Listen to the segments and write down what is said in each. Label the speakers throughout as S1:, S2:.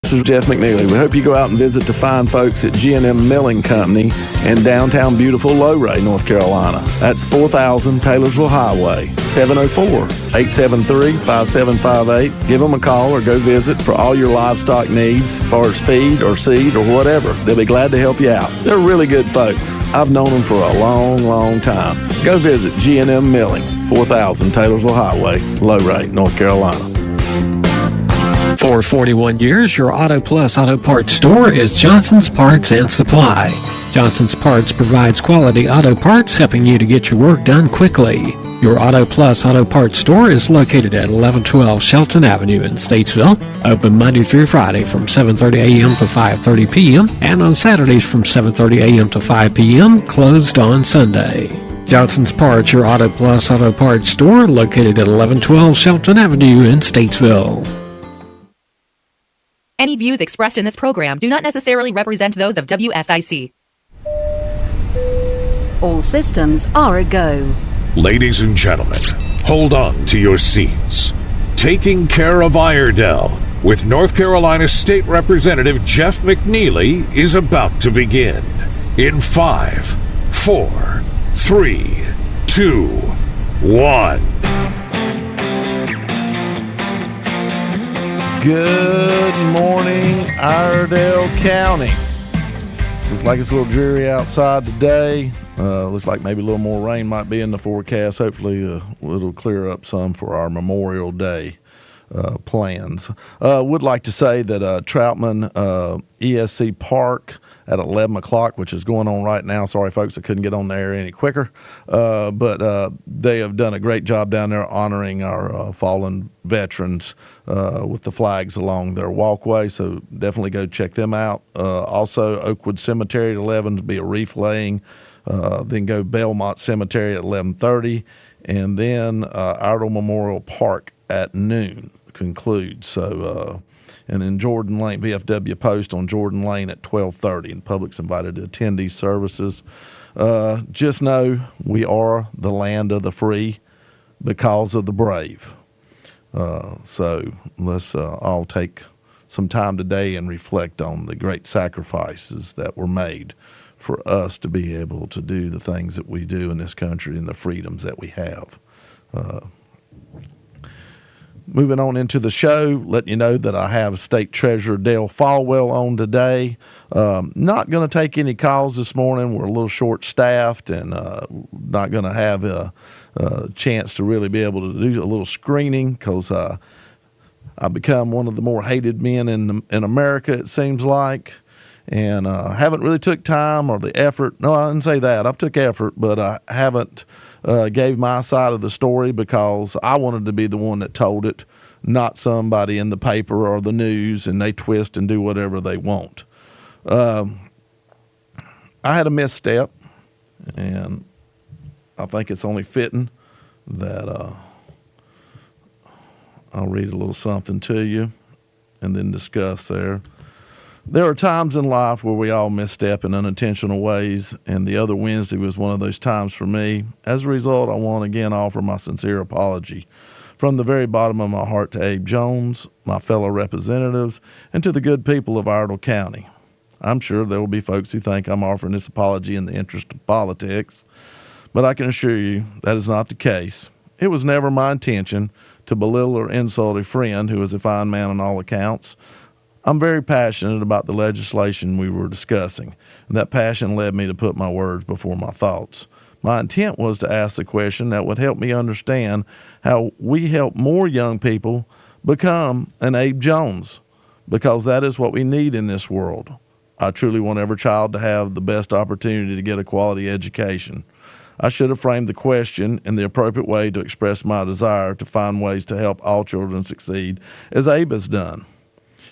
S1: This is Jeff McNeely. We hope you go out and visit the fine folks at G&M Milling Company in downtown beautiful Lowray, North Carolina. That's 4000 Taylorsville Highway, 704-873-5758. Give them a call or go visit for all your livestock needs as far as feed or seed or whatever. They'll be glad to help you out. They're really good folks. I've known them for a long, long time. Go visit G&M Milling, 4000 Taylorsville Highway, Lowray, North Carolina.
S2: For 41 years, your Auto Plus Auto Parts store is Johnson's Parts and Supply. Johnson's Parts provides quality auto parts, helping you to get your work done quickly. Your Auto Plus Auto Parts store is located at 1112 Shelton Avenue in Statesville. Open Monday through Friday from 7:30 a.m. to 5:30 p.m. and on Saturdays from 7:30 a.m. to 5 p.m. Closed on Sunday. Johnson's Parts, your Auto Plus Auto Parts store, located at 1112 Shelton Avenue in Statesville.
S3: Any views expressed in this program do not necessarily represent those of WSIC.
S4: All systems are a go.
S5: Ladies and gentlemen, hold on to your seats. Taking Care of Iredell with North Carolina State Representative Jeff McNeely is about to begin. In 5, 4, 3, 2, 1.
S1: Good morning, Iredell County. Looks like it's a little dreary outside today. Looks like maybe a little more rain might be in the forecast. Hopefully it'll clear up some for our Memorial Day plans. Would like to say that Troutman ESC Park at 11 o'clock, which is going on right now. Sorry, folks, I couldn't get on the air any quicker. But they have done a great job down there honoring our fallen veterans with the flags along their walkway. So definitely go check them out. Also, Oakwood Cemetery at 11 to be a wreath laying. Then go Belmont Cemetery at 11:30. And then Iredell Memorial Park at noon concludes. So, and then Jordan Lane, VFW Post on Jordan Lane at 12:30. And public's invited to attend these services. Just know we are the land of the free because of the brave. So let's all take some time today and reflect on the great sacrifices that were made for us to be able to do the things that we do in this country and the freedoms that we have. Moving on into the show, letting you know that I have State Treasurer Dale Falwell on today. Not going to take any calls this morning. We're a little short-staffed and not going to have a chance to really be able to do a little screening because I've become one of the more hated men in America, it seems like. And haven't really took time or the effort. No, I didn't say that. I've took effort, but I haven't gave my side of the story because I wanted to be the one that told it, not somebody in the paper or the news, and they twist and do whatever they want. I had a misstep, and I think it's only fitting that I'll read a little something to you and then discuss there. There are times in life where we all misstep in unintentional ways, and the other Wednesday was one of those times for me. As a result, I want to again offer my sincere apology from the very bottom of my heart to Abe Jones, my fellow representatives, and to the good people of Iredell County. I'm sure there will be folks who think I'm offering this apology in the interest of politics, but I can assure you that is not the case. It was never my intention to belittle or insult a friend who is a fine man on all accounts. I'm very passionate about the legislation we were discussing, and that passion led me to put my words before my thoughts. My intent was to ask the question that would help me understand how we help more young people become an Abe Jones, because that is what we need in this world. I truly want every child to have the best opportunity to get a quality education. I should have framed the question in the appropriate way to express my desire to find ways to help all children succeed, as Abe has done.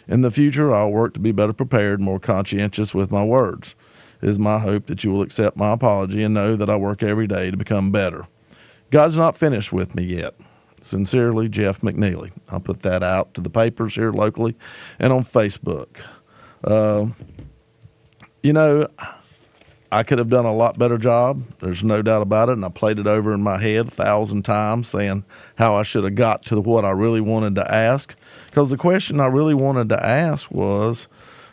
S1: In the future, I'll work to be better prepared, more conscientious with my words. It is my hope that you will accept my apology and know that I work every day to become better. God's not finished with me yet. Sincerely, Jeff McNeely. I'll put that out to the papers here locally and on Facebook. I could have done a lot better job. There's no doubt about it. And I played it over in my head 1,000 times saying how I should have got to what I really wanted to ask. Because the question I really wanted to ask was,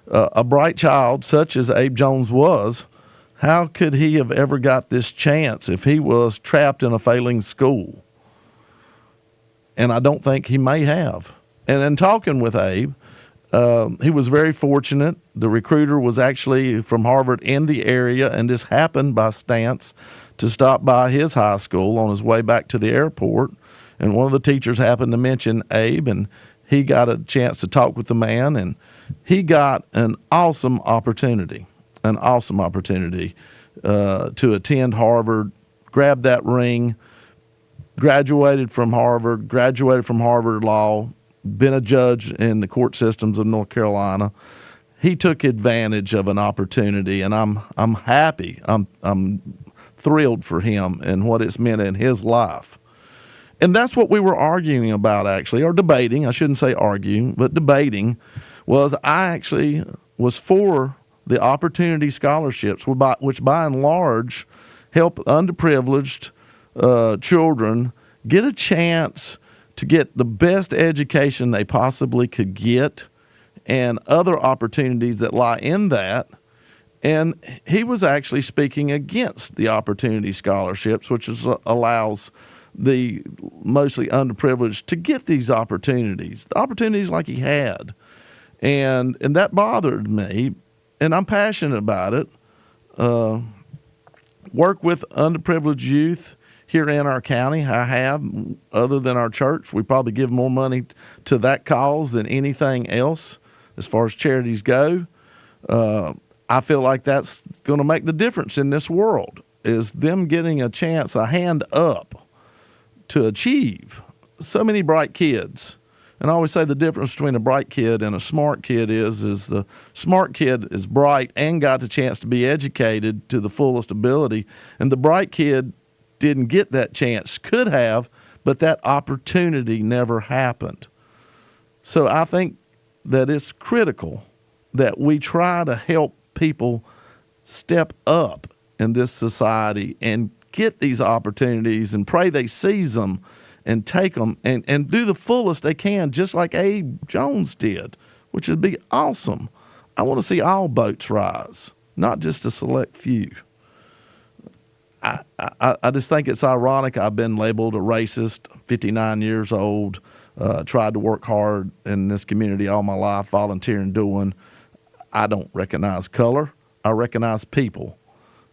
S1: a bright child such as Abe Jones was, how could he have ever got this chance if he was trapped in a failing school? And I don't think he may have. And in talking with Abe, he was very fortunate. The recruiter was actually from Harvard in the area, and this happened by stance to stop by his high school on his way back to the airport. And one of the teachers happened to mention Abe, and he got a chance to talk with the man, and he got an awesome opportunity to attend Harvard, grab that ring, graduated from Harvard Law, been a judge in the court systems of North Carolina. He took advantage of an opportunity, and I'm happy. I'm thrilled for him and what it's meant in his life. And that's what we were arguing about, actually, or debating. I shouldn't say arguing, but debating. Was I actually was for the opportunity scholarships, which by and large help underprivileged children get a chance to get the best education they possibly could get and other opportunities that lie in that. And he was actually speaking against the opportunity scholarships, which allows the mostly underprivileged to get these opportunities, the opportunities like he had. And that bothered me, and I'm passionate about it. Work with underprivileged youth here in our county. I have, other than our church. We probably give more money to that cause than anything else as far as charities go. I feel like that's going to make the difference in this world, is them getting a chance, a hand up to achieve. So many bright kids. And I always say the difference between a bright kid and a smart kid is the smart kid is bright and got the chance to be educated to the fullest ability. And the bright kid didn't get that chance, could have, but that opportunity never happened. So I think that it's critical that we try to help people step up in this society and get these opportunities and pray they seize them and take them and do the fullest they can, just like Abe Jones did, which would be awesome. I want to see all boats rise, not just a select few. I just think it's ironic. I've been labeled a racist, 59 years old, tried to work hard in this community all my life, volunteering, doing. I don't recognize color. I recognize people.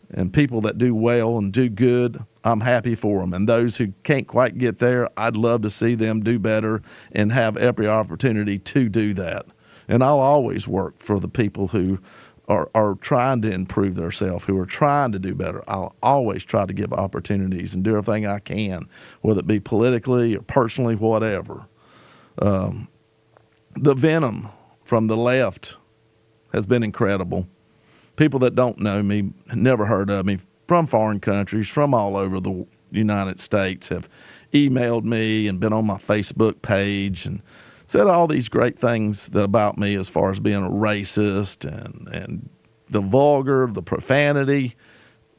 S1: And people that do well and do good, I'm happy for them. And those who can't quite get there, I'd love to see them do better and have every opportunity to do that. And I'll always work for the people who are trying to improve themselves, who are trying to do better. I'll always try to give opportunities and do everything I can, whether it be politically or personally, whatever. The venom from the left has been incredible. People that don't know me, never heard of me, from foreign countries, from all over the United States, have emailed me and been on my Facebook page and said all these great things about me as far as being a racist and the vulgar, the profanity.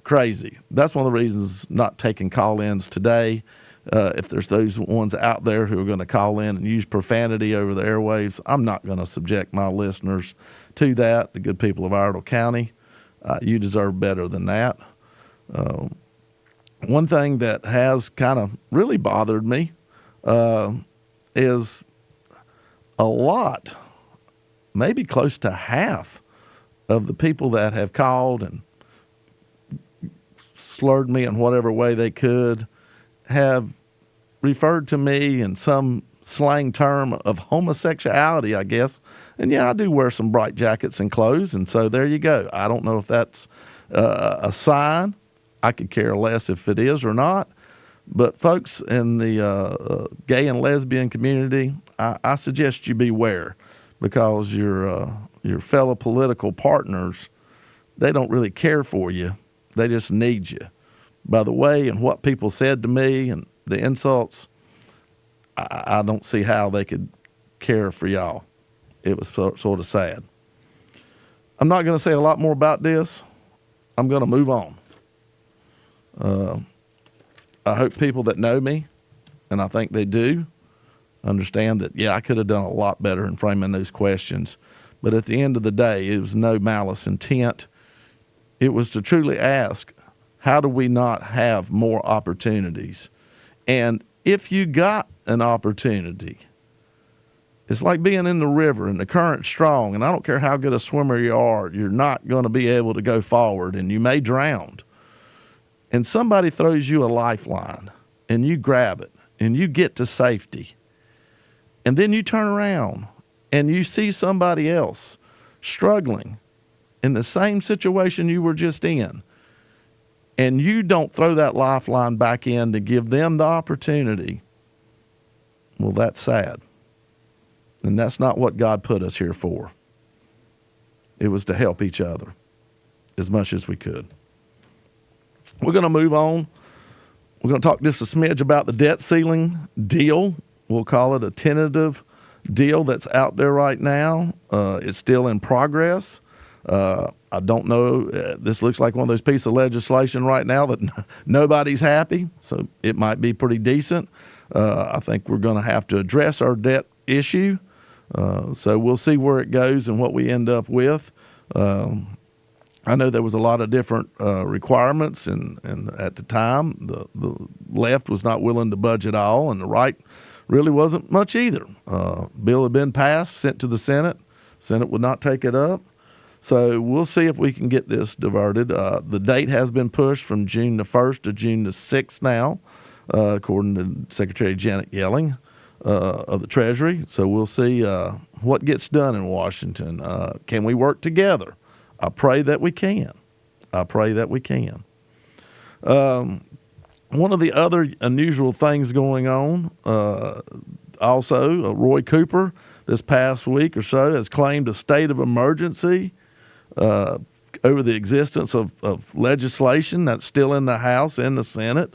S1: Crazy. That's one of the reasons not taking call-ins today. If there's those ones out there who are going to call in and use profanity over the airwaves, I'm not going to subject my listeners to that. The good people of Iredell County, you deserve better than that. One thing that has kind of really bothered me is a lot, maybe close to half of the people that have called and slurred me in whatever way they could have referred to me in some slang term of homosexuality, I guess. And yeah, I do wear some bright jackets and clothes, and so there you go. I don't know if that's a sign. I could care less if it is or not. But folks in the gay and lesbian community, I suggest you beware, because your fellow political partners, they don't really care for you. They just need you. By the way and what people said to me and the insults, I don't see how they could care for y'all. It was sort of sad. I'm not going to say a lot more about this. I'm going to move on. I hope people that know me, and I think they do, understand that, yeah, I could have done a lot better in framing those questions. But at the end of the day, it was no malice intent. It was to truly ask, how do we not have more opportunities? And if you got an opportunity, it's like being in the river and the current's strong, and I don't care how good a swimmer you are, you're not going to be able to go forward, and you may drown. And somebody throws you a lifeline, and you grab it, and you get to safety. And then you turn around, and you see somebody else struggling in the same situation you were just in, and you don't throw that lifeline back in to give them the opportunity. Well, that's sad. And that's not what God put us here for. It was to help each other as much as we could. We're going to move on. We're going to talk just a smidge about the debt ceiling deal. We'll call it a tentative deal that's out there right now. It's still in progress. I don't know. This looks like one of those pieces of legislation right now that nobody's happy, so it might be pretty decent. I think we're going to have to address our debt issue. So we'll see where it goes and what we end up with. I know there was a lot of different requirements, and at the time, the left was not willing to budge at all, and the right really wasn't much either. Bill had been passed, sent to the Senate. Senate would not take it up. So we'll see if we can get this diverted. The date has been pushed from June the 1st to June the 6th now, according to Secretary Janet Yellen of the Treasury. So we'll see what gets done in Washington. Can we work together? I pray that we can. I pray that we can. One of the other unusual things going on, also, Roy Cooper this past week or so has claimed a state of emergency over the existence of legislation that's still in the House and the Senate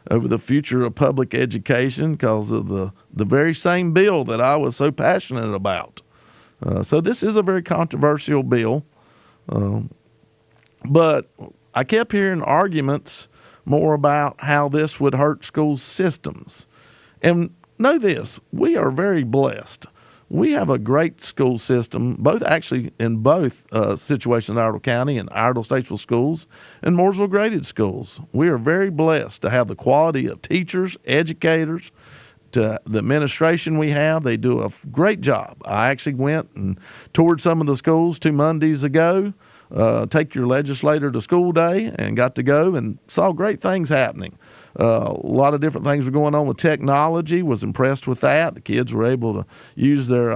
S1: over the future of public education because of the very same bill that I was so passionate about. So this is a very controversial bill. But I kept hearing arguments more about how this would hurt school systems. And know this, we are very blessed. We have a great school system, both actually in both situations in Iredell County and Iredell Statesville schools and Mooresville graded schools. We are very blessed to have the quality of teachers, educators, to the administration we have. They do a great job. I actually went and toured some of the schools 2 Mondays ago. Take your legislator to school day and got to go and saw great things happening. A lot of different things were going on with technology, was impressed with that. The kids were able to use their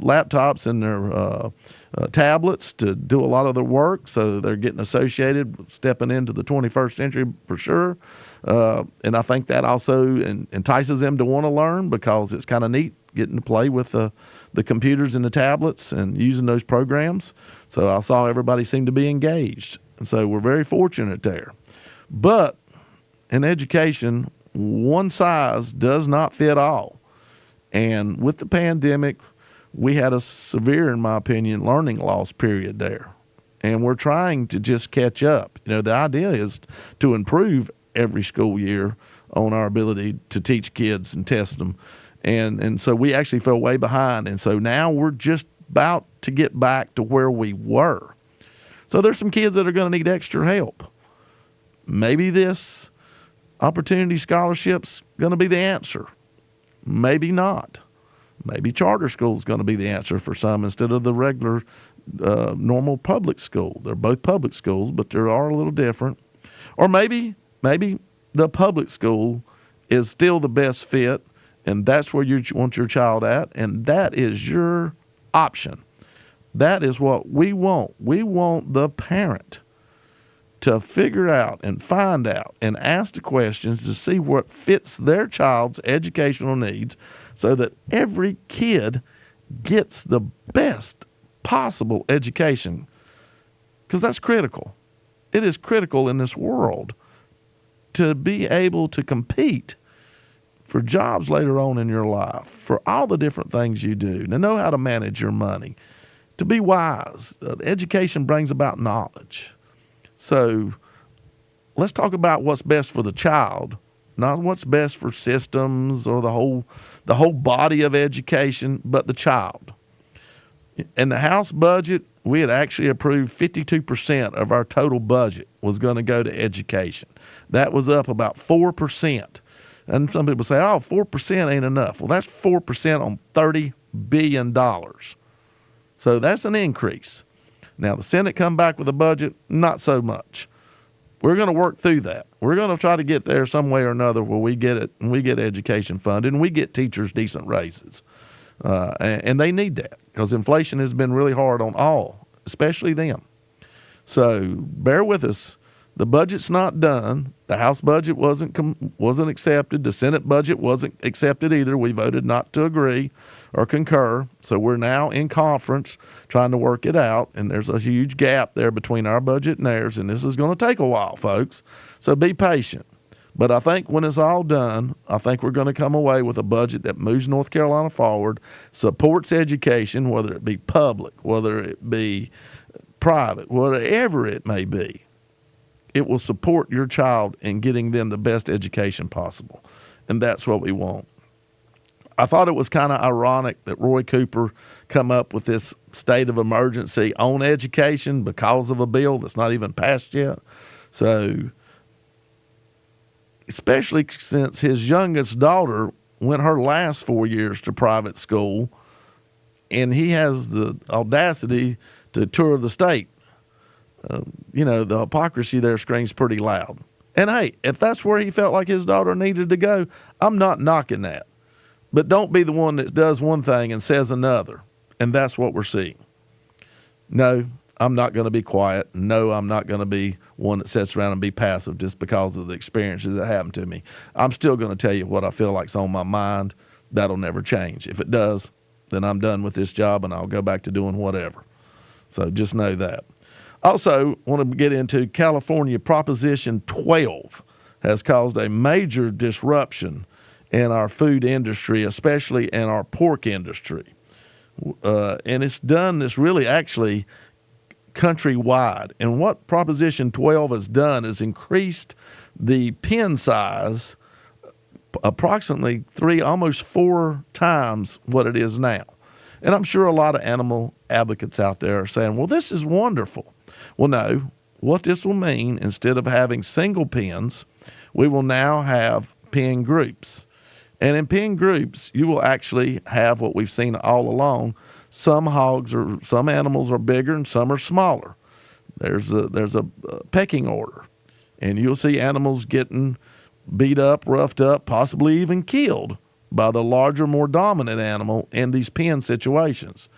S1: laptops and their tablets to do a lot of their work, so they're getting associated with stepping into the 21st century for sure. And I think that also entices them to want to learn because it's kind of neat getting to play with the computers and the tablets and using those programs. So I saw everybody seem to be engaged. And so we're very fortunate there. But in education, one size does not fit all. And with the pandemic, we had a severe, in my opinion, learning loss period there. And we're trying to just catch up. You know, the idea is to improve every school year on our ability to teach kids and test them. And so we actually fell way behind. And so now we're just about to get back to where we were. So there's some kids that are going to need extra help. Maybe this opportunity scholarship's going to be the answer. Maybe not. Maybe charter school is going to be the answer for some instead of the regular normal public school. They're both public schools, but they are a little different. Or maybe the public school is still the best fit, and that's where you want your child at, and that is your option. That is what we want. We want the parent to figure out and find out and ask the questions to see what fits their child's educational needs so that every kid gets the best possible education, because that's critical. It is critical in this world to be able to compete for jobs later on in your life, for all the different things you do, to know how to manage your money, to be wise. Education brings about knowledge. So let's talk about what's best for the child, not what's best for systems or the whole body of education, but the child. In the House budget, we had actually approved 52% of our total budget was going to go to education. That was up about 4%. And some people say, oh, 4% ain't enough. Well, that's 4% on $30 billion. So that's an increase. Now, the Senate come back with a budget, not so much. We're going to work through that. We're going to try to get there some way or another where we get it and we get education funded and we get teachers decent raises. And they need that because inflation has been really hard on all, especially them. So bear with us. The budget's not done. The House budget wasn't accepted. The Senate budget wasn't accepted either. We voted not to agree or concur. So we're now in conference trying to work it out. And there's a huge gap there between our budget and theirs. And this is going to take a while, folks. So be patient. But I think when it's all done, I think we're going to come away with a budget that moves North Carolina forward, supports education, whether it be public, whether it be private, whatever it may be. It will support your child in getting them the best education possible. And that's what we want. I thought it was kind of ironic that Roy Cooper come up with this state of emergency on education because of a bill that's not even passed yet. So, especially since his youngest daughter went her last 4 years to private school, and he has the audacity to tour the state. The hypocrisy there screams pretty loud. And hey, if that's where he felt like his daughter needed to go, I'm not knocking that. But don't be the one that does one thing and says another. And that's what we're seeing. No, I'm not going to be quiet. No, I'm not going to be one that sits around and be passive just because of the experiences that happened to me. I'm still going to tell you what I feel like's on my mind. That'll never change. If it does, then I'm done with this job and I'll go back to doing whatever. So just know that. Also, want to get into California Proposition 12 has caused a major disruption in our food industry, especially in our pork industry. And it's done this really actually countrywide. And what Proposition 12 has done is increased the pen size approximately 3, almost 4 times what it is now. And I'm sure a lot of animal advocates out there are saying, well, this is wonderful. Well, no, what this will mean, instead of having single pens, we will now have pen groups. And in pen groups, you will actually have what we've seen all along. Some animals are bigger and some are smaller. There's a pecking order. And you'll see animals getting beat up, roughed up, possibly even killed by the larger, more dominant animal in these pen situations.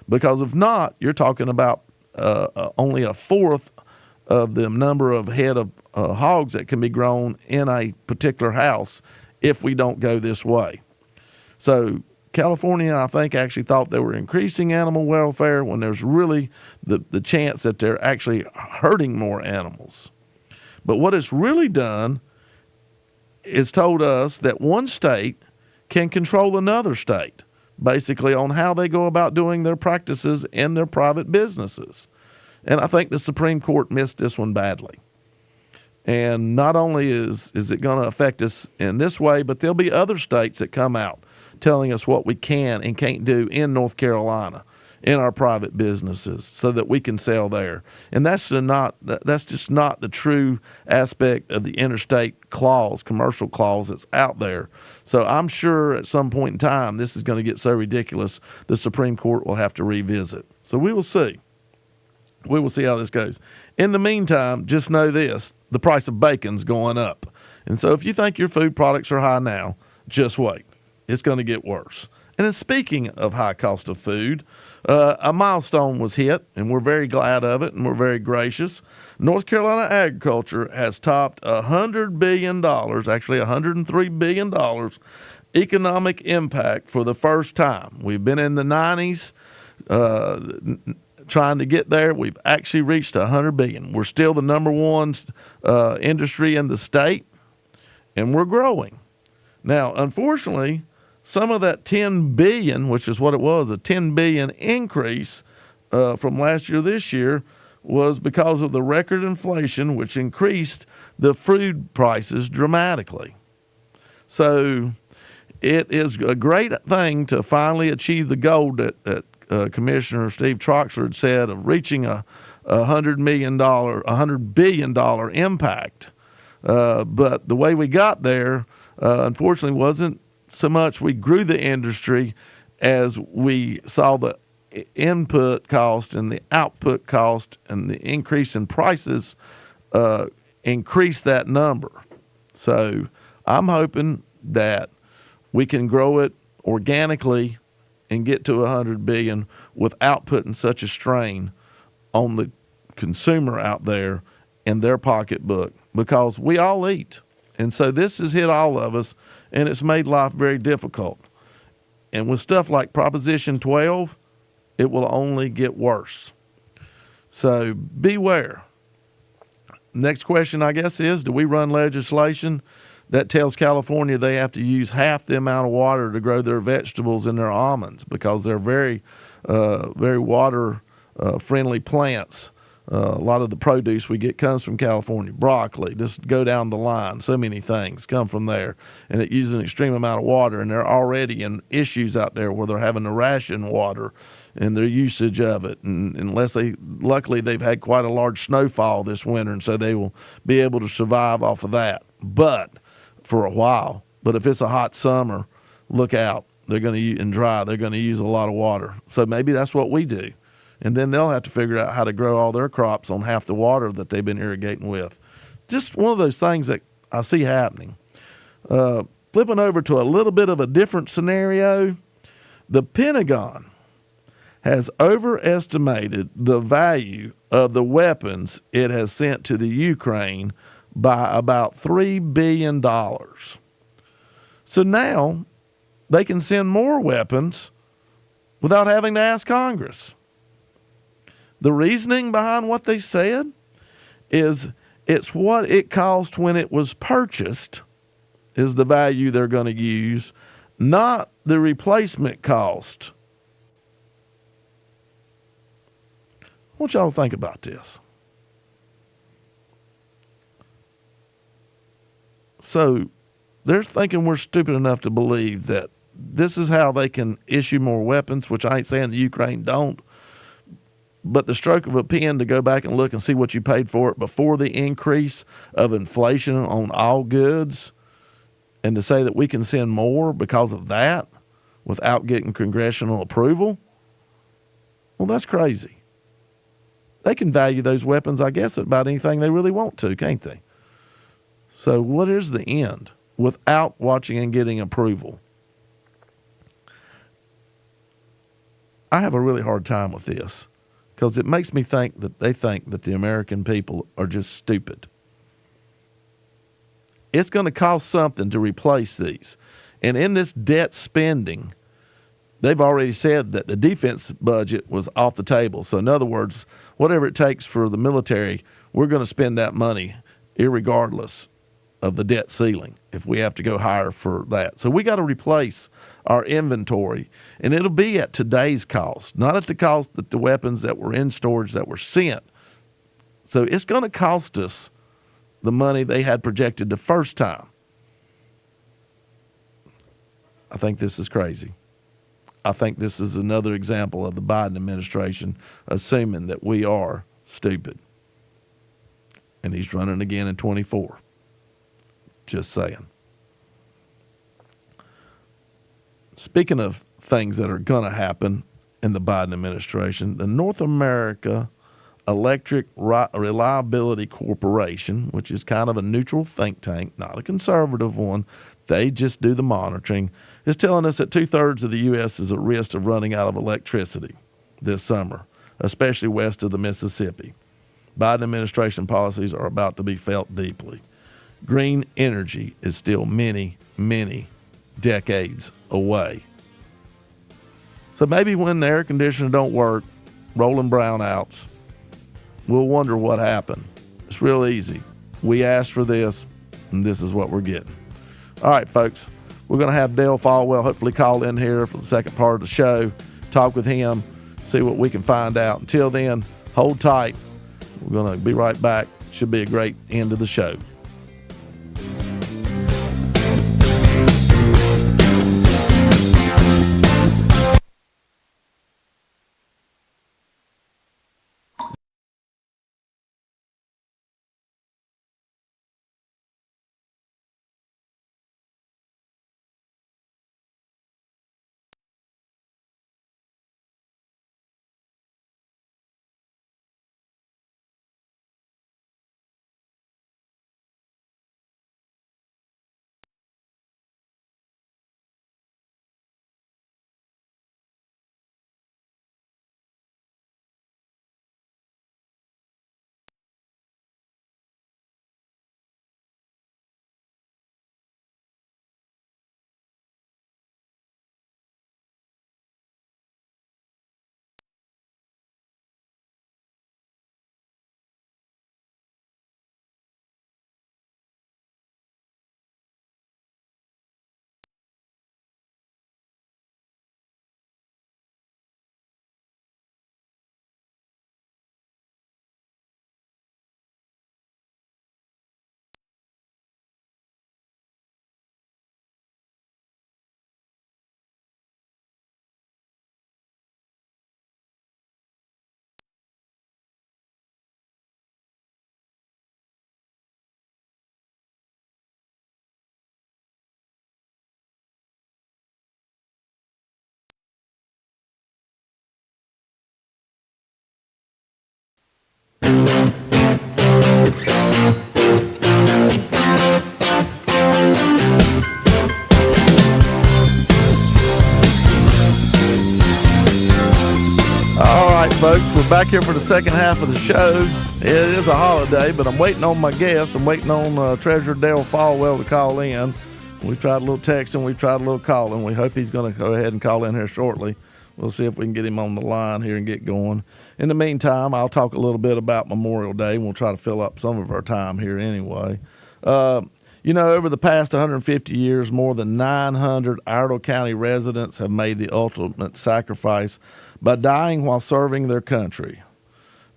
S1: Because if not, you're talking about only a fourth of the number of head of hogs that can be grown in a particular house if we don't go this way. So California, I think, actually thought they were increasing animal welfare when there's really the chance that they're actually hurting more animals. But what it's really done is told us that one state can control another state, basically on how they go about doing their practices in their private businesses. And I think the Supreme Court missed this one badly. And not only is it going to affect us in this way, but there'll be other states that come out telling us what we can and can't do in North Carolina in our private businesses so that we can sell there. And that's just not the true aspect of the interstate clause, commercial clause that's out there. So I'm sure at some point in time, this is going to get so ridiculous, the Supreme Court will have to revisit. So we will see. We will see how this goes. In the meantime, just know this, the price of bacon's going up. And so if you think your food products are high now, just wait. It's going to get worse. And then speaking of high cost of food, a milestone was hit, and we're very glad of it, and we're very gracious. North Carolina agriculture has topped $100 billion, actually $103 billion, economic impact for the first time. We've been in the 90s trying to get there. We've actually reached $100 billion. We're still the number one industry in the state, and we're growing. Now, unfortunately, some of that $10 billion, which is what it was, a $10 billion increase from last year to this year, was because of the record inflation, which increased the food prices dramatically. So it is a great thing to finally achieve the goal that Commissioner Steve Troxler had said of reaching a $100 billion impact. But the way we got there, unfortunately, wasn't so much we grew the industry as we saw the input cost and the output cost and the increase in prices increase that number. So I'm hoping that we can grow it organically and get to 100 billion without putting such a strain on the consumer out there and their pocketbook, because we all eat. And so this has hit all of us, and it's made life very difficult. And with stuff like Proposition 12, it will only get worse. So beware. Next question, I guess, is, do we run legislation that tells California they have to use half the amount of water to grow their vegetables and their almonds because they're very water-friendly plants? A lot of the produce we get comes from California. Broccoli, just go down the line. So many things come from there. And it uses an extreme amount of water. And they're already in issues out there where they're having to ration water and their usage of it. And luckily they've had quite a large snowfall this winter, and so they will be able to survive off of that. But for a while. But if it's a hot summer, look out. They're going to and dry. They're going to use a lot of water. So maybe that's what we do. And then they'll have to figure out how to grow all their crops on half the water that they've been irrigating with. Just one of those things that I see happening. Flipping over to a little bit of a different scenario, the Pentagon has overestimated the value of the weapons it has sent to the Ukraine by about $3 billion. So now they can send more weapons without having to ask Congress. The reasoning behind what they said is it's what it cost when it was purchased is the value they're going to use, not the replacement cost. I want y'all to think about this. So they're thinking we're stupid enough to believe that this is how they can issue more weapons, which I ain't saying the Ukraine don't. But the stroke of a pen to go back and look and see what you paid for it before the increase of inflation on all goods, and to say that we can send more because of that without getting congressional approval, well, that's crazy. They can value those weapons, I guess, at about anything they really want to, can't they? So what is the end without watching and getting approval? I have a really hard time with this, because it makes me think that they think that the American people are just stupid. It's going to cost something to replace these. And in this debt spending, they've already said that the defense budget was off the table. So in other words, whatever it takes for the military, we're going to spend that money irregardless of the debt ceiling if we have to go higher for that. So we got to replace our inventory, and it'll be at today's cost, not at the cost that the weapons that were in storage that were sent. So it's going to cost us the money they had projected the first time. I think this is crazy. I think this is another example of the Biden administration assuming that we are stupid. And he's running again in 24. Just saying. Speaking of things that are going to happen in the Biden administration, the North America Electric Reliability Corporation, which is kind of a neutral think tank, not a conservative one, they just do the monitoring, is telling us that 2/3 of the U.S. is at risk of running out of electricity this summer, especially west of the Mississippi. Biden administration policies are about to be felt deeply. Green energy is still many, many decades away. So maybe when the air conditioner don't work, rolling brownouts, we'll wonder what happened. It's real easy. We asked for this, and this is what we're getting. All right, folks, we're going to have Dale Falwell hopefully call in here for the second part of the show, talk with him, see what we can find out. Until then, hold tight. We're going to be right back. Should be a great end of the show. Folks, we're back here for the second half of the show. It is a holiday, but I'm waiting on my guest. I'm waiting on Treasurer Dale Falwell to call in. We've tried a little texting, we've tried a little calling. We hope he's going to go ahead and call in here shortly. We'll see if we can get him on the line here and get going. In the meantime, I'll talk a little bit about Memorial Day, and we'll try to fill up some of our time here anyway. Over the past 150 years, more than 900 Iredell County residents have made the ultimate sacrifice by dying while serving their country.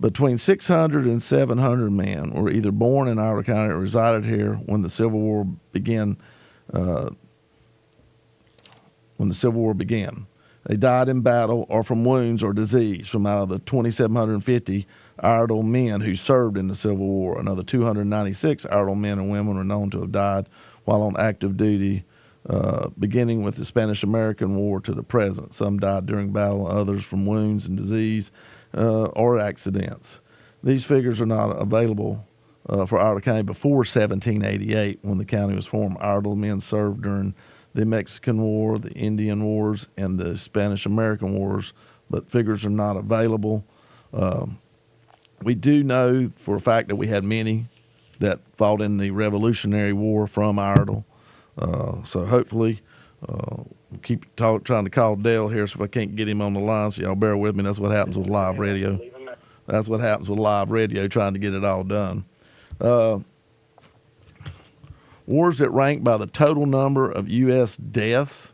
S1: Between 600 and 700 men were either born in Iredell County or resided here when the Civil War began. They died in battle or from wounds or disease. From out of the 2,750 Iredell men who served in the Civil War, another 296 Iredell men and women are known to have died while on active duty, beginning with the Spanish-American War to the present. Some died during battle, others from wounds and disease or accidents. These figures are not available for Iredell County before 1788, when the county was formed. Iredell men served during the Mexican War, the Indian Wars, and the Spanish-American Wars, but figures are not available. We do know for a fact that we had many that fought in the Revolutionary War from Iredell. So hopefully, keep trying to call Dale here, so if I can't get him on the line, so y'all bear with me. That's what happens with live radio. That's what happens with live radio, trying to get it all done. Wars that rank by the total number of U.S. deaths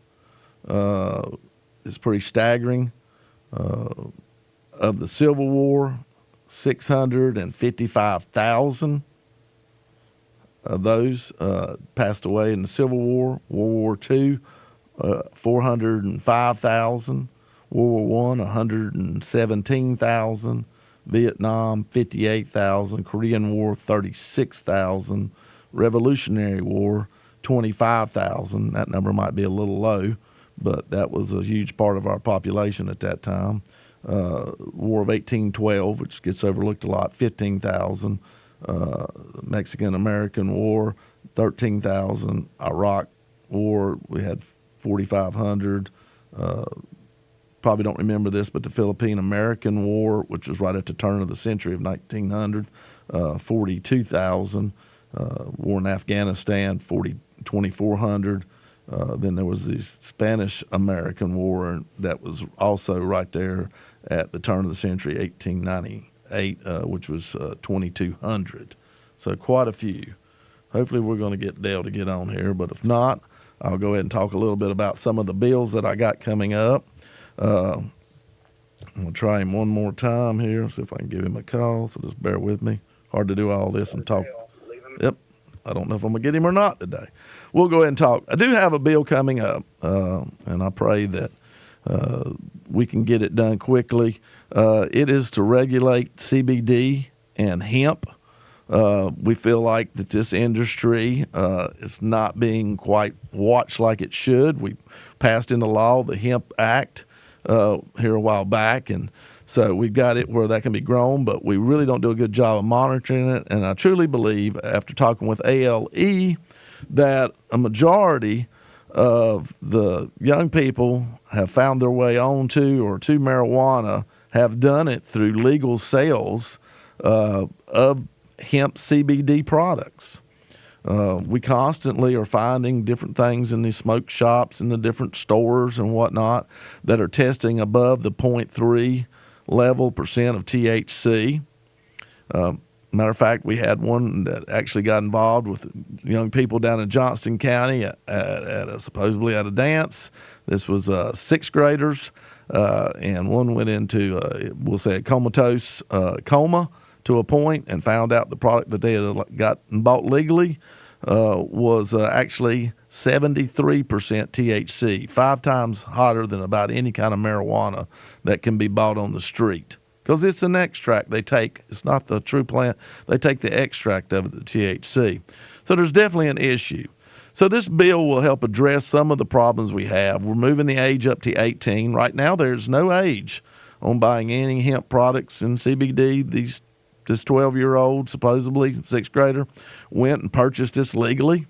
S1: is pretty staggering. Of the Civil War, 655,000 of those passed away in the Civil War. World War II, 405,000. World War I, 117,000. Vietnam, 58,000. Korean War, 36,000. Revolutionary War, 25,000. That number might be a little low, but that was a huge part of our population at that time. War of 1812, which gets overlooked a lot, 15,000. Mexican-American War, 13,000. Iraq War, we had 4,500. Probably don't remember this, but the Philippine-American War, which was right at the turn of the century of 1900, 42,000. War in Afghanistan, 2,400. Then there was the Spanish-American War that was also right there at the turn of the century, 1898, which was 2,200. So quite a few. Hopefully we're going to get Dale to get on here, but if not, I'll go ahead and talk a little bit about some of the bills that I got coming up. I'm going to try him one more time here, see if I can give him a call. So just bear with me. Hard to do all this and talk. Yep. I don't know if I'm going to get him or not today. We'll go ahead and talk. I do have a bill coming up, and I pray that we can get it done quickly. It is to regulate CBD and hemp. We feel like that this industry is not being quite watched like it should. We passed into law the Hemp Act here a while back, and so we've got it where that can be grown, but we really don't do a good job of monitoring it. And I truly believe, after talking with ALE, that a majority of the young people have found their way onto or to marijuana have done it through legal sales of hemp CBD products. We constantly are finding different things in these smoke shops and the different stores and whatnot that are testing above the 0.3 level percent of THC. Matter of fact, we had one that actually got involved with young people down in Johnston County supposedly at a dance. This was sixth graders, and one went into, we'll say, a comatose coma to a point, and found out the product that they had got and bought legally was actually 73% THC, 5 times hotter than about any kind of marijuana that can be bought on the street. Because it's an extract they take. It's not the true plant. They take the extract of it, the THC. So there's definitely an issue. So this bill will help address some of the problems we have. We're moving the age up to 18. Right now there's no age on buying any hemp products in CBD. This 12-year-old, supposedly sixth grader, went and purchased this legally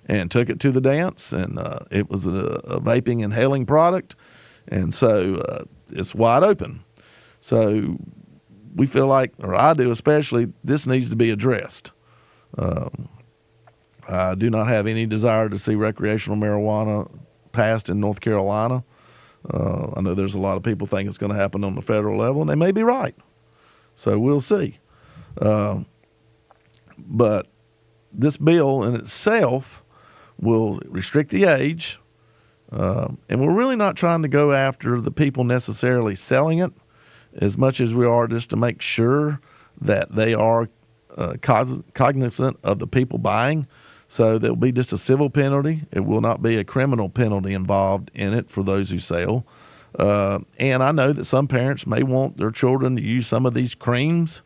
S1: and took it to the dance, and it was a vaping inhaling product, and so it's wide open. So we feel like, or I do especially, this needs to be addressed. I do not have any desire to see recreational marijuana passed in North Carolina. I know there's a lot of people think it's going to happen on the federal level, and they may be right. So we'll see. But this bill in itself will restrict the age, and we're really not trying to go after the people necessarily selling it as much as we are just to make sure that they are cognizant of the people buying. So there will be just a civil penalty. It will not be a criminal penalty involved in it for those who sell. And I know that some parents may want their children to use some of these creams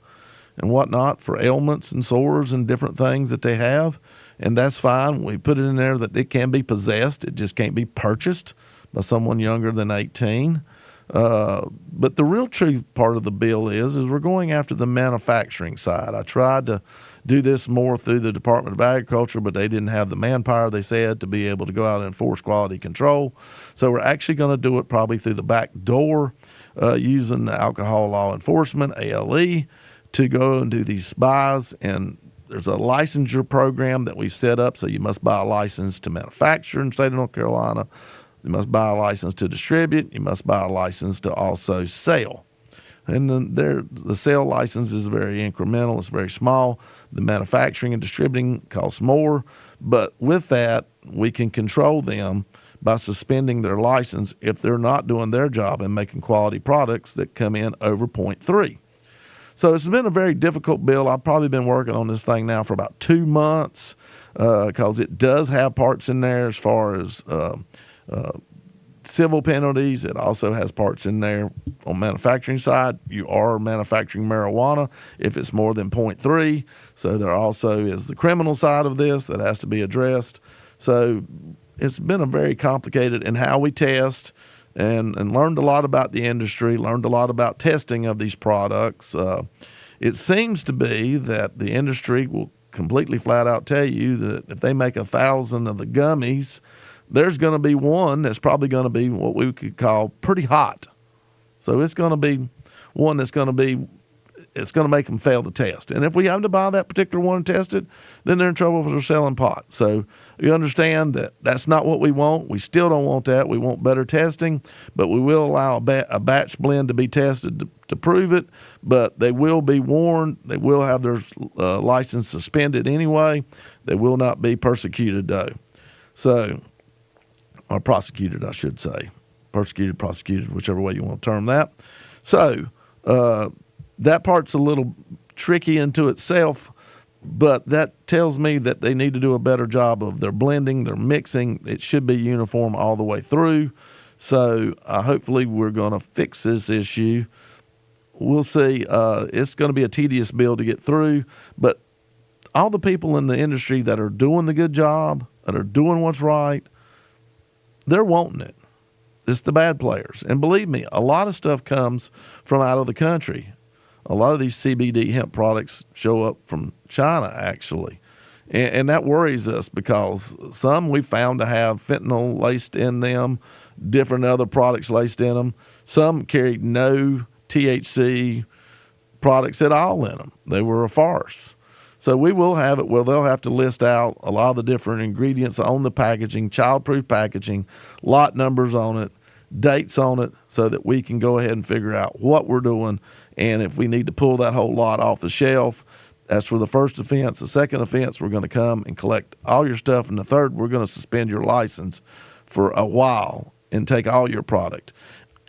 S1: and whatnot for ailments and sores and different things that they have, and that's fine. We put it in there that it can be possessed. It just can't be purchased by someone younger than 18. But the real true part of the bill is we're going after the manufacturing side. I tried to do this more through the Department of Agriculture, but they didn't have the manpower, they said, to be able to go out and enforce quality control. So we're actually going to do it probably through the back door using the Alcohol Law Enforcement, ALE, to go and do these buys. And there's a licensure program that we've set up, so you must buy a license to manufacture in the state of North Carolina. You must buy a license to distribute. You must buy a license to also sell. And then the sale license is very incremental. It's very small. The manufacturing and distributing costs more. But with that, we can control them by suspending their license if they're not doing their job and making quality products that come in over 0.3. So it's been a very difficult bill. I've probably been working on this thing now for about 2 months because it does have parts in there as far as civil penalties. It also has parts in there on manufacturing side. You are manufacturing marijuana if it's more than 0.3. So there also is the criminal side of this that has to be addressed. So it's been a very complicated in how we test, and learned a lot about the industry, learned a lot about testing of these products. It seems to be that the industry will completely flat out tell you that if they make 1,000 of the gummies, there's going to be one that's probably going to be what we could call pretty hot. So it's going to be one that's going to be, it's going to make them fail the test. And if we have to buy that particular one and test it, then they're in trouble for selling pot. So you understand that that's not what we want. We still don't want that. We want better testing, but we will allow a batch blend to be tested to prove it, but they will be warned. They will have their license suspended anyway. They will not be persecuted, though. So, or prosecuted, I should say. Persecuted, prosecuted, whichever way you want to term that. So that part's a little tricky into itself, but that tells me that they need to do a better job of their blending, their mixing. It should be uniform all the way through. So hopefully we're going to fix this issue. We'll see. It's going to be a tedious bill to get through, but all the people in the industry that are doing the good job, that are doing what's right, they're wanting it. It's the bad players. And believe me, a lot of stuff comes from out of the country. A lot of these CBD hemp products show up from China, actually. And that worries us because some we found to have fentanyl laced in them, different other products laced in them. Some carried no THC products at all in them. They were a farce. So we will have it where they'll have to list out a lot of the different ingredients on the packaging, child-proof packaging, lot numbers on it, dates on it, so that we can go ahead and figure out what we're doing. And if we need to pull that whole lot off the shelf, that's for the first offense. The second offense, we're going to come and collect all your stuff. And the third, we're going to suspend your license for a while and take all your product.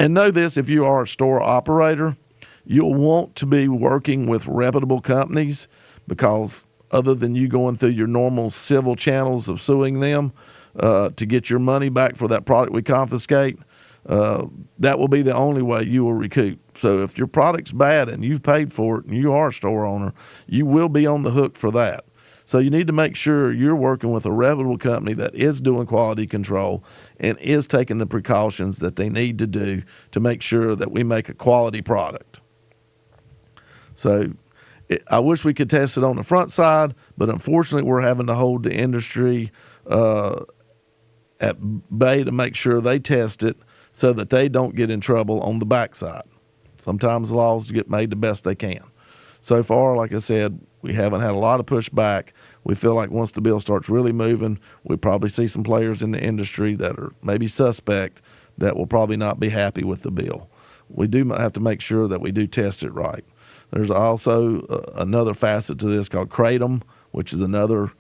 S1: And know this, if you are a store operator, you'll want to be working with reputable companies, because other than you going through your normal civil channels of suing them to get your money back for that product we confiscate, that will be the only way you will recoup. So if your product's bad and you've paid for it and you are a store owner, you will be on the hook for that. So you need to make sure you're working with a reputable company that is doing quality control and is taking the precautions that they need to do to make sure that we make a quality product. So I wish we could test it on the front side, but unfortunately we're having to hold the industry at bay to make sure they test it so that they don't get in trouble on the backside. Sometimes the laws get made the best they can. So far, like I said, we haven't had a lot of pushback. We feel like once the bill starts really moving, we probably see some players in the industry that are maybe suspect that will probably not be happy with the bill. We do have to make sure that we do test it right. There's also another facet to this called Kratom, which is another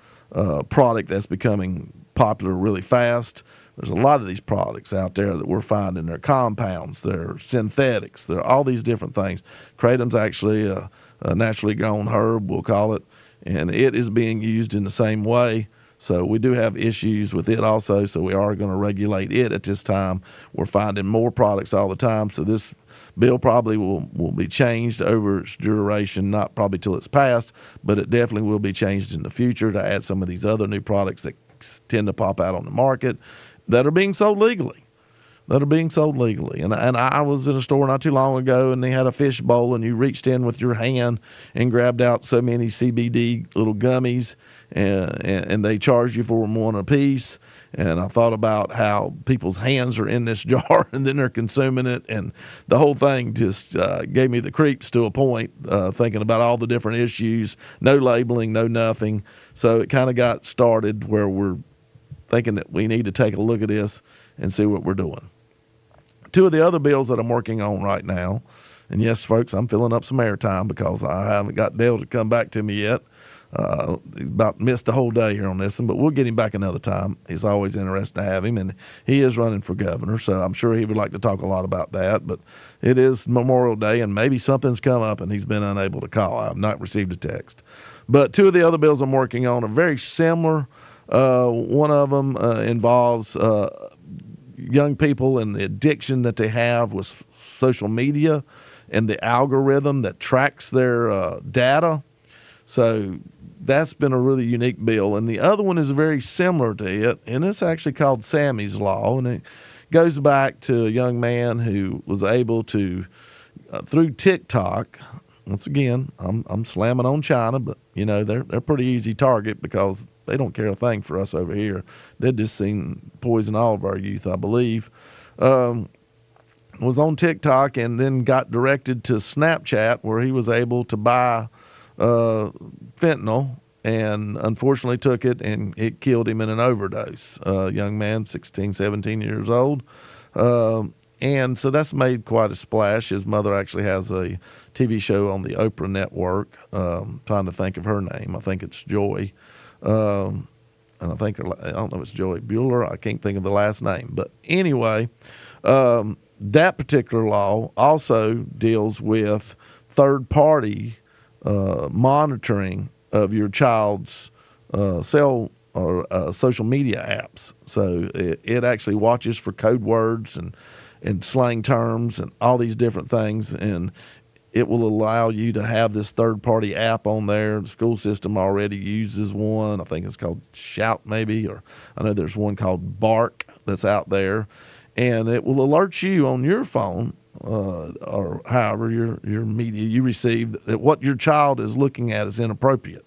S1: product that's becoming popular really fast. There's a lot of these products out there that we're finding. They're compounds, they're synthetics, they're all these different things. Kratom's actually a naturally grown herb, we'll call it, and it is being used in the same way. So we do have issues with it also, so we are going to regulate it at this time. We're finding more products all the time, so this bill probably will be changed over its duration, not probably till it's passed, but it definitely will be changed in the future to add some of these other new products that tend to pop out on the market that are being sold legally. And I was in a store not too long ago, and they had a fish bowl, and you reached in with your hand and grabbed out so many CBD little gummies, and they charge you for them one a piece. And I thought about how people's hands are in this jar, and then they're consuming it, and the whole thing just gave me the creeps to a point, thinking about all the different issues, no labeling, no nothing. So it kind of got started where we're thinking that we need to take a look at this and see what we're doing. Two of the other bills that I'm working on right now, and yes, folks, I'm filling up some airtime because I haven't got Dale to come back to me yet. He's about missed the whole day here on this one, but we'll get him back another time. It's always interesting to have him, and he is running for governor, so I'm sure he would like to talk a lot about that. But it is Memorial Day, and maybe something's come up, and he's been unable to call. I have not received a text. But two of the other bills I'm working on are very similar. One of them involves young people and the addiction that they have with social media and the algorithm that tracks their data. So that's been a really unique bill. And the other one is very similar to it, and it's actually called Sammy's Law, and it goes back to a young man who was able to, through TikTok, once again, I'm slamming on China, but, you know, they're a pretty easy target because they don't care a thing for us over here. They've just seen poison all of our youth, I believe. Was on TikTok and then got directed to Snapchat, where he was able to buy fentanyl, and unfortunately took it, and it killed him in an overdose. Young man, 16, 17 years old. And so that's made quite a splash. His mother actually has a TV show on the Oprah network. Trying to think of her name. I think it's Joy. And I think, I don't know if it's Joy Bueller. I can't think of the last name. But anyway, that particular law also deals with third-party monitoring of your child's cell or social media apps. So it actually watches for code words and slang terms and all these different things, and it will allow you to have this third-party app on there. The school system already uses one. I think it's called Shout maybe, or I know there's one called Bark that's out there. And it will alert you on your phone or however your media you receive that what your child is looking at is inappropriate.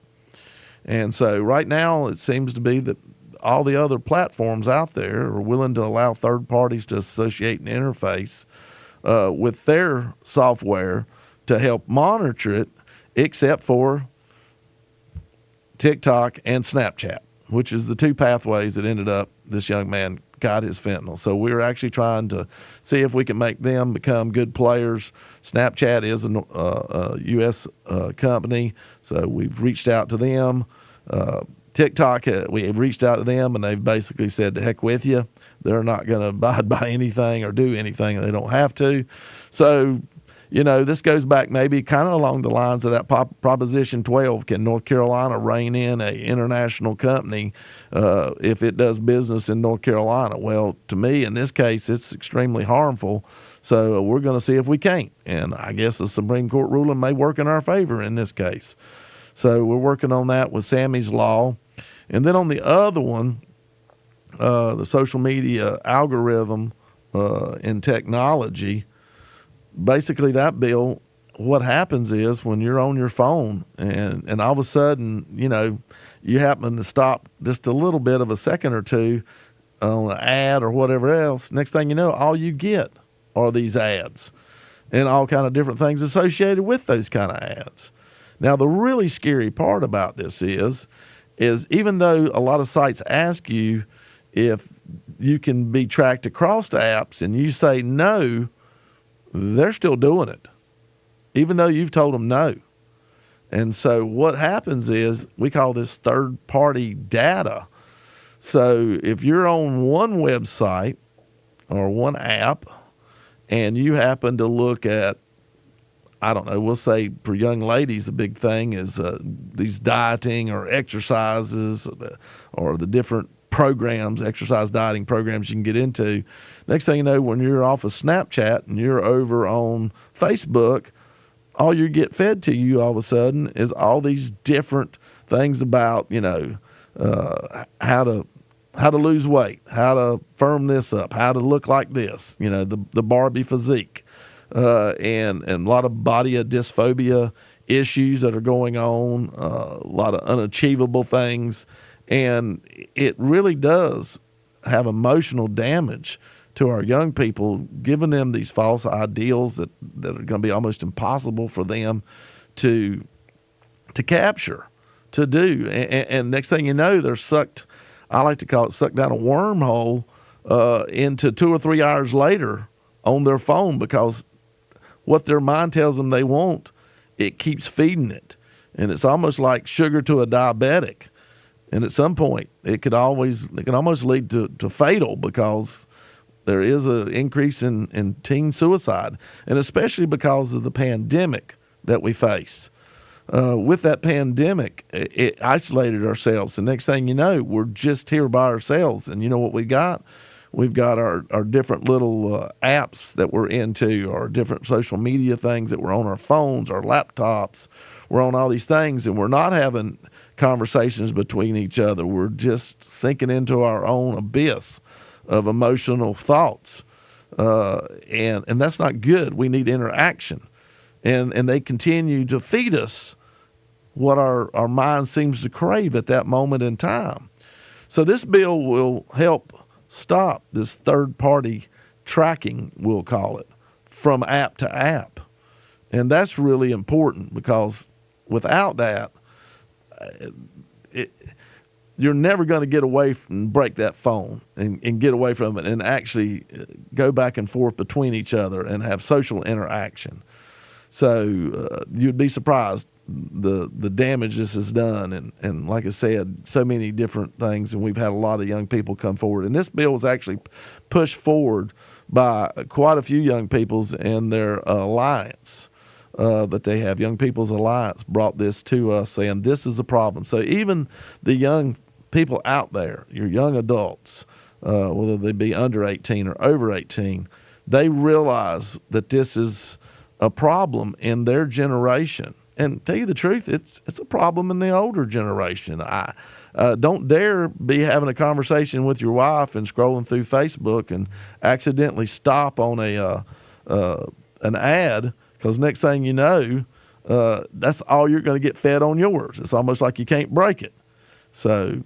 S1: And so right now it seems to be that all the other platforms out there are willing to allow third parties to associate and interface with their software to help monitor it, except for TikTok and Snapchat, which is the two pathways that ended up this young man got his fentanyl. So we're actually trying to see if we can make them become good players. Snapchat is a U.S. Company, so we've reached out to them. TikTok, we have reached out to them, and they've basically said, to heck with you. They're not going to abide by anything or do anything. They don't have to. So, this goes back maybe kind of along the lines of that Proposition 12. Can North Carolina rein in an international company if it does business in North Carolina? Well, to me, in this case, it's extremely harmful. So we're going to see if we can't. And I guess the Supreme Court ruling may work in our favor in this case. So we're working on that with Sammy's Law. And then on the other one, the social media algorithm in technology, basically that bill, what happens is when you're on your phone and all of a sudden, you happen to stop just a little bit of a second or two on an ad or whatever else, next thing you know, all you get are these ads and all kind of different things associated with those kind of ads. Now, the really scary part about this is even though a lot of sites ask you if you can be tracked across the apps and you say no, they're still doing it, even though you've told them no. And so what happens is we call this third-party data. So if you're on one website or one app and you happen to look at, I don't know, we'll say for young ladies, the big thing is these dieting or exercises or the different programs, exercise dieting programs you can get into. Next thing you know, when you're off of Snapchat and you're over on Facebook, all you get fed to you all of a sudden is all these different things about, how to lose weight, how to firm this up, how to look like this, the Barbie physique, and a lot of body dysphobia issues that are going on, a lot of unachievable things. And it really does have emotional damage to our young people, giving them these false ideals that are going to be almost impossible for them to capture, to do. And next thing you know, they're sucked, I like to call it sucked down a wormhole into 2 or 3 hours later on their phone, because what their mind tells them they want, it keeps feeding it. And it's almost like sugar to a diabetic. And at some point, it can almost lead to fatal, because there is an increase in teen suicide, and especially because of the pandemic that we face. With that pandemic, it isolated ourselves. The next thing you know, we're just here by ourselves. And you know what we got? We've got our different little apps that we're into, or different social media things that we're on our phones, our laptops. We're on all these things, and we're not having conversations between each other. We're just sinking into our own abyss of emotional thoughts. And that's not good. We need interaction. And they continue to feed us what our mind seems to crave at that moment in time. So this bill will help stop this third-party tracking, we'll call it, from app to app. And that's really important, because without that, you're never going to get away from, break that phone and get away from it and actually go back and forth between each other and have social interaction. So you'd be surprised the damage this has done. And like I said, so many different things, and we've had a lot of young people come forward. And this bill was actually pushed forward by quite a few young peoples, and their alliance that they have, Young People's Alliance, brought this to us saying this is a problem. So even the young people out there, your young adults, whether they be under 18 or over 18, they realize that this is a problem in their generation. And tell you the truth, it's a problem in the older generation. I don't dare be having a conversation with your wife and scrolling through Facebook and accidentally stop on an ad, because next thing you know, that's all you're going to get fed on yours. It's almost like you can't break it. So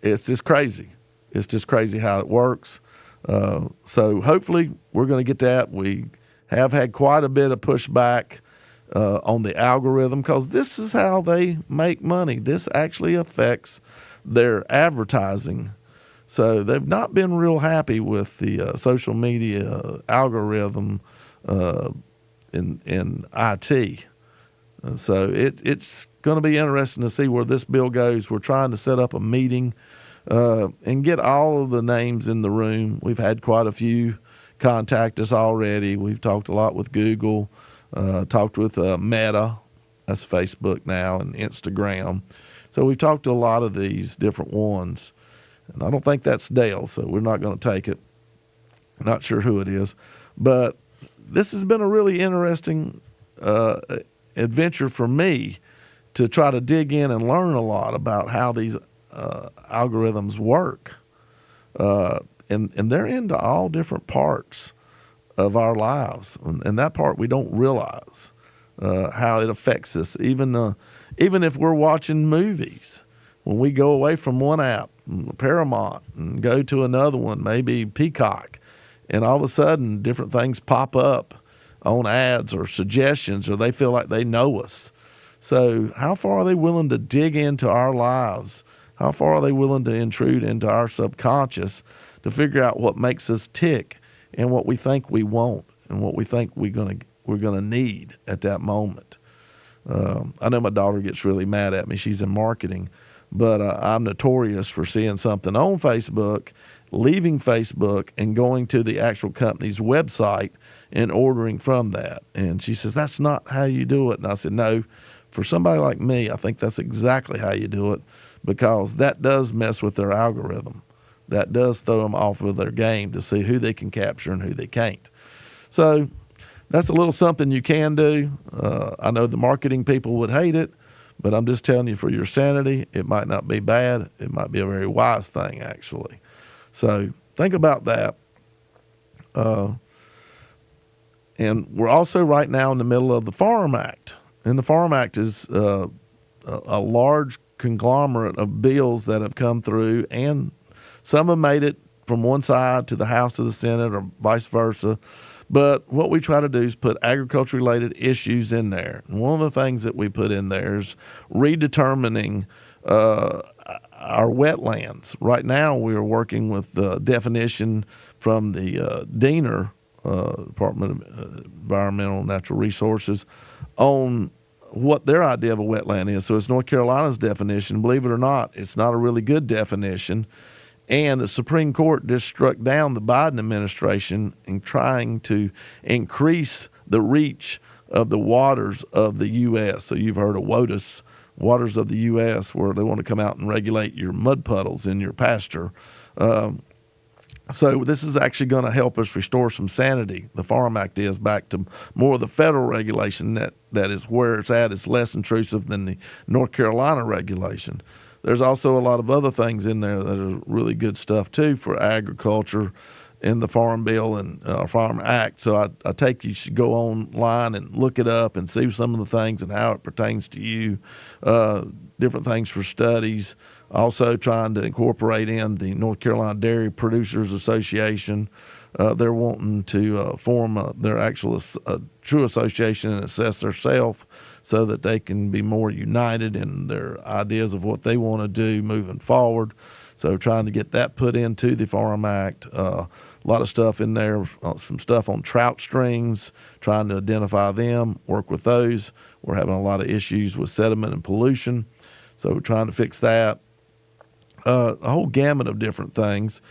S1: it's just crazy. It's just crazy how it works. So hopefully we're going to get that. We have had quite a bit of pushback on the algorithm, because this is how they make money. This actually affects their advertising. So they've not been real happy with the social media algorithm in IT. So it's going to be interesting to see where this bill goes. We're trying to set up a meeting and get all of the names in the room. We've had quite a few contact us already. We've talked a lot with Google, talked with Meta, that's Facebook now, and Instagram. So we've talked to a lot of these different ones. And I don't think that's Dale, so we're not going to take it. Not sure who it is. But this has been a really interesting adventure for me to try to dig in and learn a lot about how these algorithms work. And they're into all different parts of our lives. And that part we don't realize how it affects us. Even if we're watching movies, when we go away from one app, Paramount, and go to another one, maybe Peacock, and all of a sudden different things pop up on ads or suggestions, or they feel like they know us. So how far are they willing to dig into our lives? How far are they willing to intrude into our subconscious to figure out what makes us tick and what we think we want and what we think we're gonna need at that moment? I know my daughter gets really mad at me. She's in marketing, but I'm notorious for seeing something on Facebook, leaving Facebook, and going to the actual company's website and ordering from that. And she says, that's not how you do it. And I said, no, for somebody like me, I think that's exactly how you do it, because that does mess with their algorithm. That does throw them off of their game to see who they can capture and who they can't. So that's a little something you can do. I know the marketing people would hate it, but I'm just telling you, for your sanity, it might not be bad. It might be a very wise thing, actually. So think about that. And we're also right now in the middle of the Farm Act. And the Farm Act is a large conglomerate of bills that have come through, and some have made it from one side to the House of the Senate or vice versa. But what we try to do is put agriculture-related issues in there. And one of the things that we put in there is redetermining our wetlands. Right now we are working with the definition from the DENR, Department of Environmental and Natural Resources, on what their idea of a wetland is. So it's North Carolina's definition. Believe it or not, it's not a really good definition. And the Supreme Court just struck down the Biden administration in trying to increase the reach of the waters of the U.S. So you've heard of WOTUS, waters of the U.S., where they want to come out and regulate your mud puddles in your pasture. So this is actually going to help us restore some sanity. The Farm Act is back to more of the federal regulation that is where it's at. It's less intrusive than the North Carolina regulation. There's also a lot of other things in there that are really good stuff, too, for agriculture in the Farm Bill and Farm Act. So I take you should go online and look it up and see some of the things and how it pertains to you, different things for studies. Also trying to incorporate in the North Carolina Dairy Producers Association. They're wanting to form their actual true association and assess themselves so that they can be more united in their ideas of what they want to do moving forward. So trying to get that put into the Farm Act. A lot of stuff in there, some stuff on trout streams, trying to identify them, work with those. We're having a lot of issues with sediment and pollution, so we're trying to fix that. a whole gamut of different things.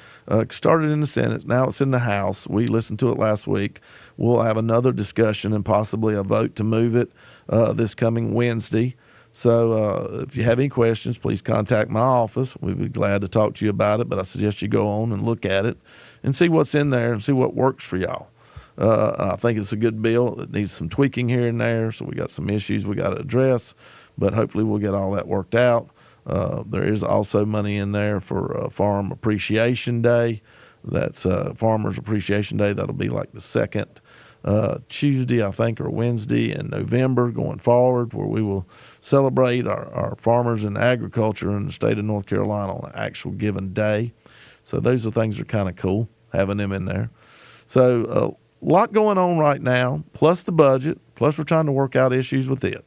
S1: Started in the Senate, now it's in the House. We listened to it last week. We'll have another discussion and possibly a vote to move it this coming Wednesday. So if you have any questions, please contact my office. We'd be glad to talk to you about it, but I suggest you go on and look at it and see what's in there and see what works for y'all. I think it's a good bill. It needs some tweaking here and there, so we got some issues we got to address, but hopefully we'll get all that worked out. There is also money in there for Farm Appreciation Day. That's Farmers Appreciation Day. That'll be like the second Tuesday, I think, or Wednesday in November going forward, where we will celebrate our farmers and agriculture in the state of North Carolina on an actual given day. So those are things that are kind of cool, having them in there. So a lot going on right now, plus the budget, plus we're trying to work out issues with it.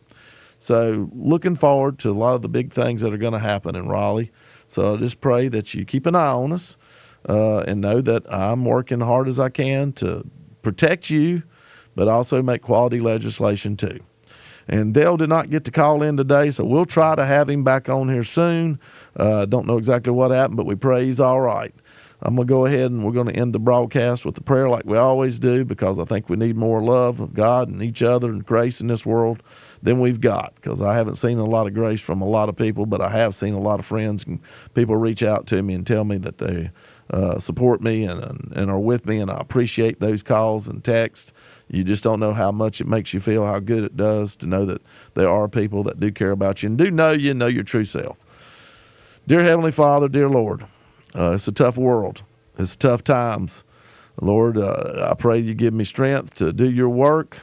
S1: So looking forward to a lot of the big things that are going to happen in Raleigh. So I just pray that you keep an eye on us and know that I'm working hard as I can to protect you, but also make quality legislation too. And Dale did not get to call in today, so we'll try to have him back on here soon. Don't know exactly what happened, but we pray he's all right. I'm going to go ahead and we're going to end the broadcast with a prayer like we always do, because I think we need more love of God and each other and grace in this world than we've got, because I haven't seen a lot of grace from a lot of people, but I have seen a lot of friends and people reach out to me and tell me that they support me and are with me, and I appreciate those calls and texts. You just don't know how much it makes you feel, how good it does to know that there are people that do care about you and do know you, know your true self. Dear Heavenly Father, dear Lord, it's a tough world. It's tough times. Lord, I pray you give me strength to do your work,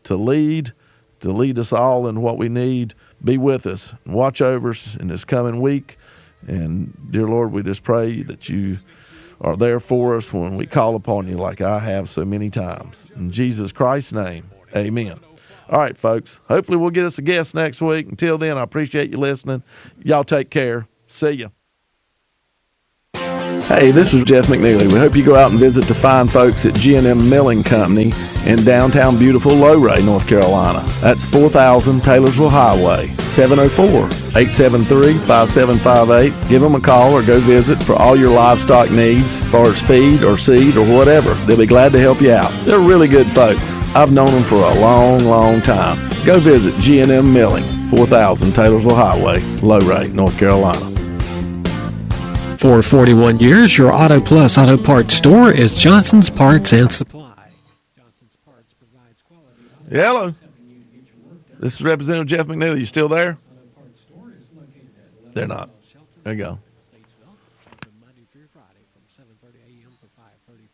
S1: to lead us all in what we need. Be with us and watch over us in this coming week. And dear Lord, we just pray that you are there for us when we call upon you like I have so many times. In Jesus Christ's name, amen. All right, folks. Hopefully we'll get us a guest next week. Until then, I appreciate you listening. Y'all take care. See ya. Hey, this is Jeff McNeely. We hope you go out and visit the fine folks at G&M Milling Company in downtown beautiful Lowray, North Carolina. That's 4000 Taylorsville Highway, 704-873-5758. Give them a call or go visit for all your livestock needs, as far as feed or seed or whatever. They'll be glad to help you out. They're really good folks. I've known them for a long, long time. Go visit G&M Milling, 4000 Taylorsville Highway, Lowray, North Carolina.
S2: For 41 years, your Auto Plus Auto Parts store is Johnson's Parts and Supply. Johnson's Parts provides quality.
S1: Yeah, hello. This is Representative Jeff McNeely. You still there? They're not. There you go.
S2: Monday through Friday from 7:30 a.m. to 5:30